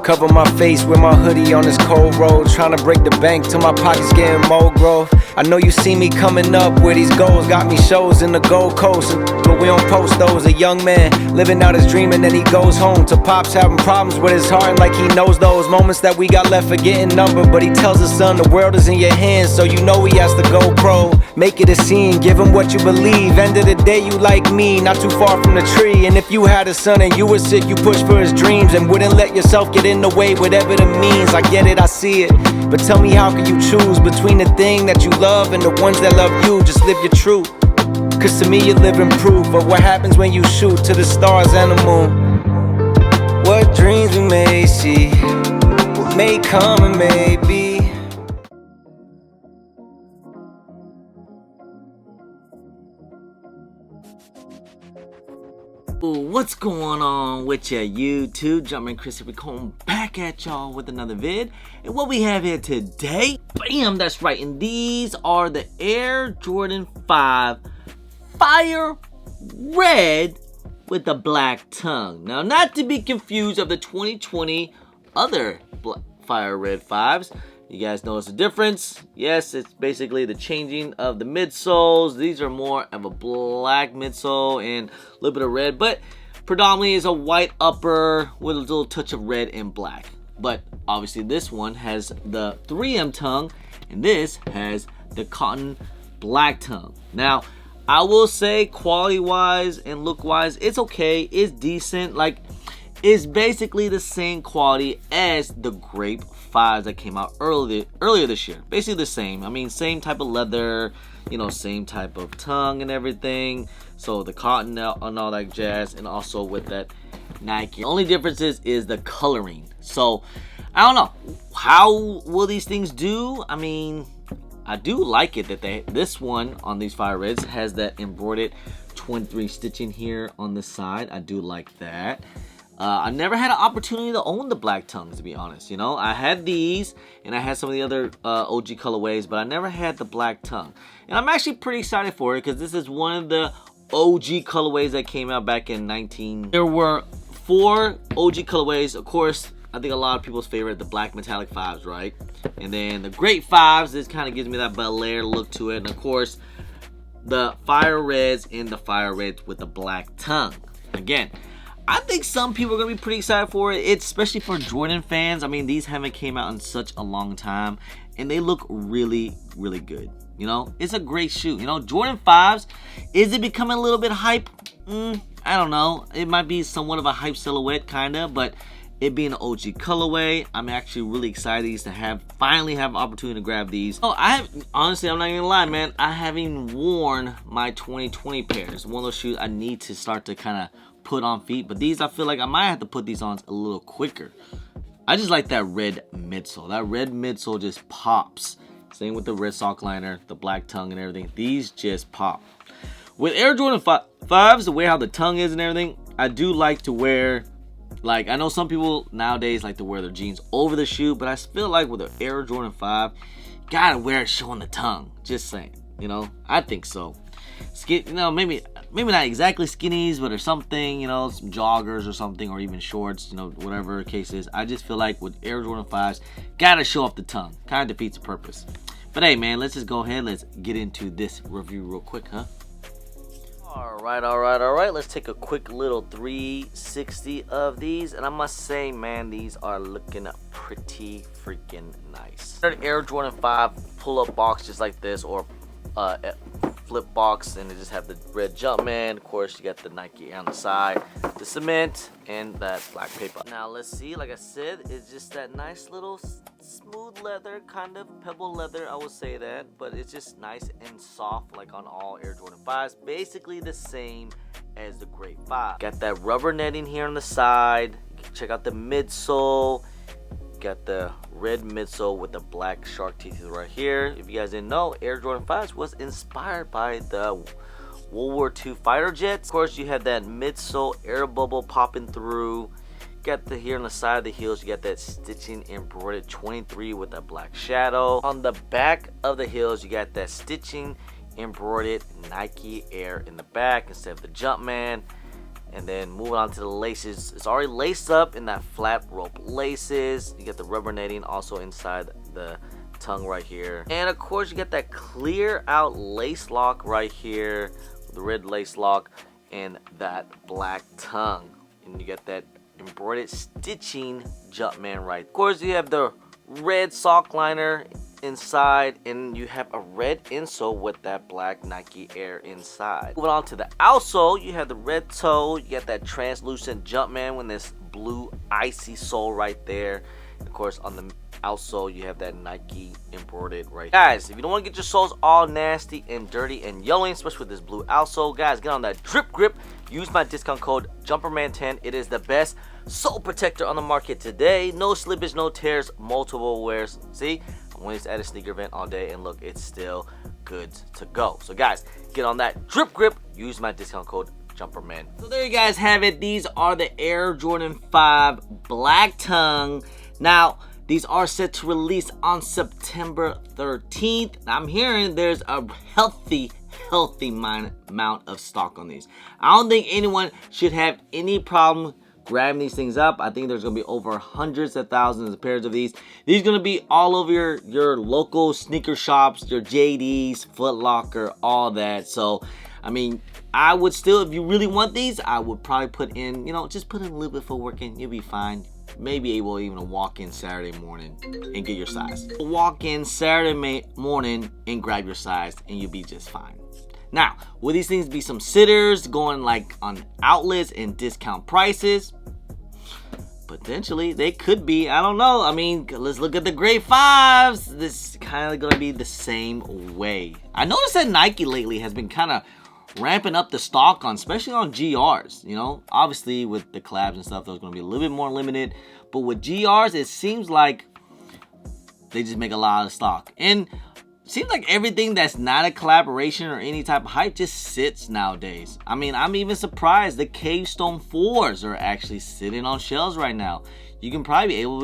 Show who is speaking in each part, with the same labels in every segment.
Speaker 1: Cover my face with my hoodie on this cold road, trying to break the bank till my pockets getting more growth. I know you see me coming up where these goals got me shows in the Gold Coast, but we don't post those. A young man living out his dream and then he goes home to pops having problems with his heart, and like he knows those moments that we got left are getting numbered. But he tells his son the world is in your hands, so you know he has to go pro. Make it a scene, give him what you believe. End of the day, you like me, not too far from the tree. And if you had a son and you were sick, you pushed for his dreams and wouldn't let yourself get in the way, whatever the means. I get it, I see it, but tell me, how can you choose between the thing that you love and the ones that love you? Just live your truth, cause to me you're living proof of what happens when you shoot to the stars and the moon. What dreams we may see, what may come and may be.
Speaker 2: What's going on with ya YouTube? Jumpman Chris here, we coming back at y'all with another vid. And what we have here today, bam, that's right, and these are the Air Jordan 5 Fire Red with the black tongue. Now, not to be confused of the 2020 other Fire Red 5s. You guys notice the difference? Yes, it's basically the changing of the midsoles. These are more of a black midsole and a little bit of red, but predominantly is a white upper with a little touch of red and black. But obviously this one has the 3M tongue and this has the cotton black tongue. Now, I will say quality wise and look wise, it's okay, it's decent. Like, it's basically the same quality as the Grape 5s that came out earlier this year. Basically the same. I mean, same type of leather, you know, same type of tongue and everything. So the cotton and all that jazz, and also with that Nike. The only difference is the coloring. So I don't know, how will these things do? I mean, I do like it that this one on these Fire Reds has that embroidered 23 stitching here on the side. I do like that. I never had an opportunity to own the black tongues, to be honest. You know, I had these and I had some of the other OG colorways, but I never had the black tongue. And I'm actually pretty excited for it because this is one of the OG colorways that came out back in 19. There were 4 OG colorways. Of course, I think a lot of people's favorite, the black metallic 5s, right? And then the Great 5s, this kind of gives me that Bel Air look to it. And of course, the Fire Reds and the Fire Reds with the black tongue. Again, I think some people are going to be pretty excited for it. It's especially for Jordan fans. I mean, these haven't came out in such a long time, and they look really, really good. You know, it's a great shoe. You know, Jordan 5s, is it becoming a little bit hype? I don't know. It might be somewhat of a hype silhouette, kind of, but it being an OG colorway, I'm actually really excited to finally have an opportunity to grab these. Oh, honestly, I'm not gonna lie, man. I haven't even worn my 2020 pairs. One of those shoes I need to start to kind of put on feet, but these I feel like I might have to put these on a little quicker. I just like that red midsole. That red midsole just pops. Same with the red sock liner, the black tongue and everything. These just pop. With Air Jordan 5s, the way how the tongue is and everything, I do like to wear, like, I know some people nowadays like to wear their jeans over the shoe, but I feel like with the Air Jordan 5, gotta wear it showing the tongue. Just saying, you know, I think so. You know, maybe not exactly skinnies, but or something, you know, some joggers or something, or even shorts, you know, whatever the case is. I just feel like with Air Jordan 5s, gotta show off the tongue. Kind of defeats the purpose. But hey, man, let's just go ahead. Let's get into this review real quick, huh? All right. Let's take a quick little 360 of these, and I must say, man, these are looking pretty freaking nice. Air Jordan 5 pull-up box just like this, or flip box, and they just have the red Jumpman. Of course, you got the Nike on the side, the cement, and that black paper. Now let's see, like I said, it's just that nice little smooth leather, kind of pebble leather, I would say that, but it's just nice and soft like on all Air Jordan 5s. Basically the same as the Grape 5. Got that rubber netting here on the side. Check out the midsole. Got the red midsole with the black shark teeth right here. If you guys didn't know, Air Jordan 5s was inspired by the World War II fighter jets. Of course, you have that midsole air bubble popping through. Got the here on the side of the heels, you got that stitching embroidered 23 with that black shadow. On the back of the heels, you got that stitching embroidered Nike Air in the back instead of the Jumpman. And then moving on to the laces, it's already laced up in that flat rope laces. You get the rubber netting also inside the tongue right here. And of course you get that clear out lace lock right here, the red lace lock and that black tongue. And you get that embroidered stitching Jumpman right. Of course you have the red sock liner inside, and you have a red insole with that black Nike Air inside. Moving on to the outsole, you have the red toe, you get that translucent Jumpman with this blue icy sole right there. And of course on the outsole you have that Nike embroidered right. Guys, if you don't want to get your soles all nasty and dirty and yellowing, especially with this blue outsole, guys, get on that drip grip. Use my discount code JumperMan10. It is the best sole protector on the market today. No slippage, no tears, multiple wears. See, I'm wearing this at a sneaker event all day, and look, it's still good to go. So guys, get on that drip grip. Use my discount code JumperMan. So there you guys have it. These are the Air Jordan 5 Black Tongue. Now, these are set to release on September 13th. I'm hearing there's a healthy amount of stock on these. I don't think anyone should have any problem grabbing these things up. I think there's going to be over hundreds of thousands of pairs of these. These are going to be all over your local sneaker shops, your JDs, Foot Locker, all that. So, I mean, I would still, if you really want these, I would probably put in, just put in a little bit for working. You'll be fine. Maybe able even to walk in Saturday morning and get your size. Walk in Saturday morning and grab your size and you'll be just fine. Now, will these things be some sitters going like on outlets and discount prices? Potentially, they could be. I don't know. I mean, let's look at the grade 5s. This is kind of going to be the same way. I noticed that Nike lately has been kind of ramping up the stock on, especially on GRs, obviously with the collabs and stuff, those are going to be a little bit more limited, but with GRs, it seems like they just make a lot of stock, and it seems like everything that's not a collaboration or any type of hype just sits nowadays. I mean, I'm even surprised the Cavestone 4s are actually sitting on shelves right now. You can probably be able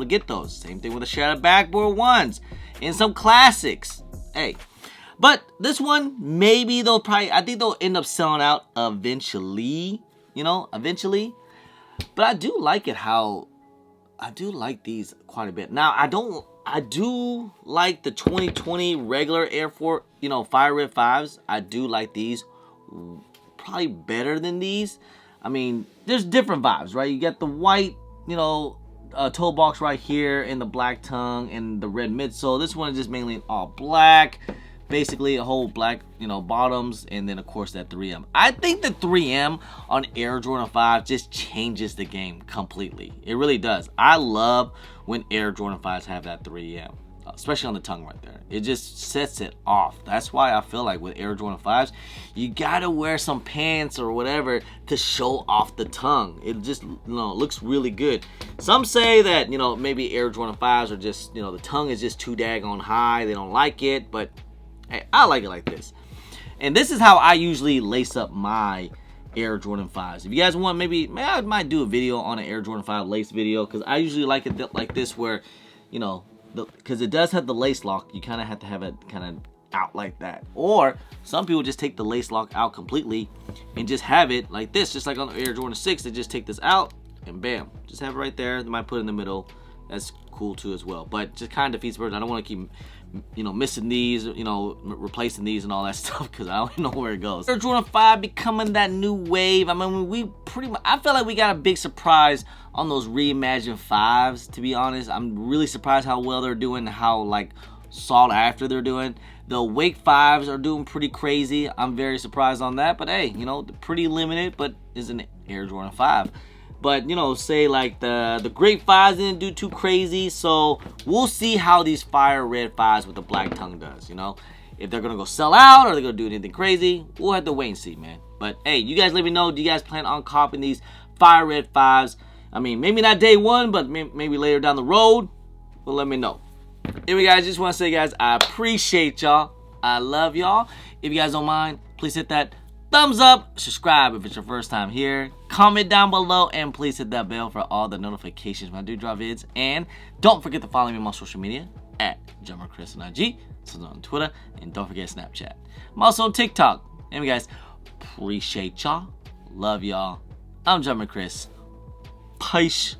Speaker 2: to get those. Same thing with the Shattered Backboard 1s and some classics. Hey. But this one, maybe I think they'll end up selling out eventually, eventually. But I do like these quite a bit. Now, I do like the 2020 regular Air Force, Fire Red 5s. I do like these probably better than these. I mean, there's different vibes, right? You get the white, toe box right here and the black tongue and the red midsole. This one is just mainly all black. Basically a whole black, bottoms, and then of course that 3M. I think the 3M on Air Jordan 5 just changes the game completely. It really does. I love when Air Jordan 5s have that 3M, especially on the tongue right there. It just sets it off. That's why I feel like with Air Jordan 5s, you gotta wear some pants or whatever to show off the tongue. It just, looks really good. Some say that, maybe Air Jordan 5s are just, the tongue is just too daggone high. They don't like it, but hey, I like it like this. And this is how I usually lace up my Air Jordan 5s. If you guys want, maybe I might do a video on an Air Jordan 5 lace video, because I usually like it like this where, because it does have the lace lock, you kind of have to have it kind of out like that. Or some people just take the lace lock out completely and just have it like this, just like on the Air Jordan 6. They just take this out and bam, just have it right there. They might put it in the middle. That's cool too as well. But just kind of defeats the purpose. I don't want to keep missing these, replacing these and all that stuff, because I don't know where it goes. Air Jordan 5 becoming that new wave. I mean, I feel like we got a big surprise on those reimagined 5s, to be honest. I'm really surprised how well they're doing, how sought after they're doing. The Wake 5s are doing pretty crazy. I'm very surprised on that, but hey, pretty limited, but is an Air Jordan 5. But, say like the Great 5s didn't do too crazy. So we'll see how these Fire Red 5s with the black tongue does, If they're going to go sell out or they're going to do anything crazy, we'll have to wait and see, man. But, hey, you guys let me know. Do you guys plan on copying these Fire Red 5s? I mean, maybe not day one, but maybe later down the road. Well, let me know. Anyway, guys, just want to say, guys, I appreciate y'all. I love y'all. If you guys don't mind, please hit that thumbs up, subscribe if it's your first time here, comment down below, and please hit that bell for all the notifications when I do drop vids. And don't forget to follow me on my social media at JumperChris on IG, so on Twitter, and don't forget Snapchat. I'm also on TikTok. Anyway, guys, appreciate y'all. Love y'all. I'm Jumpin' Chris. Peace.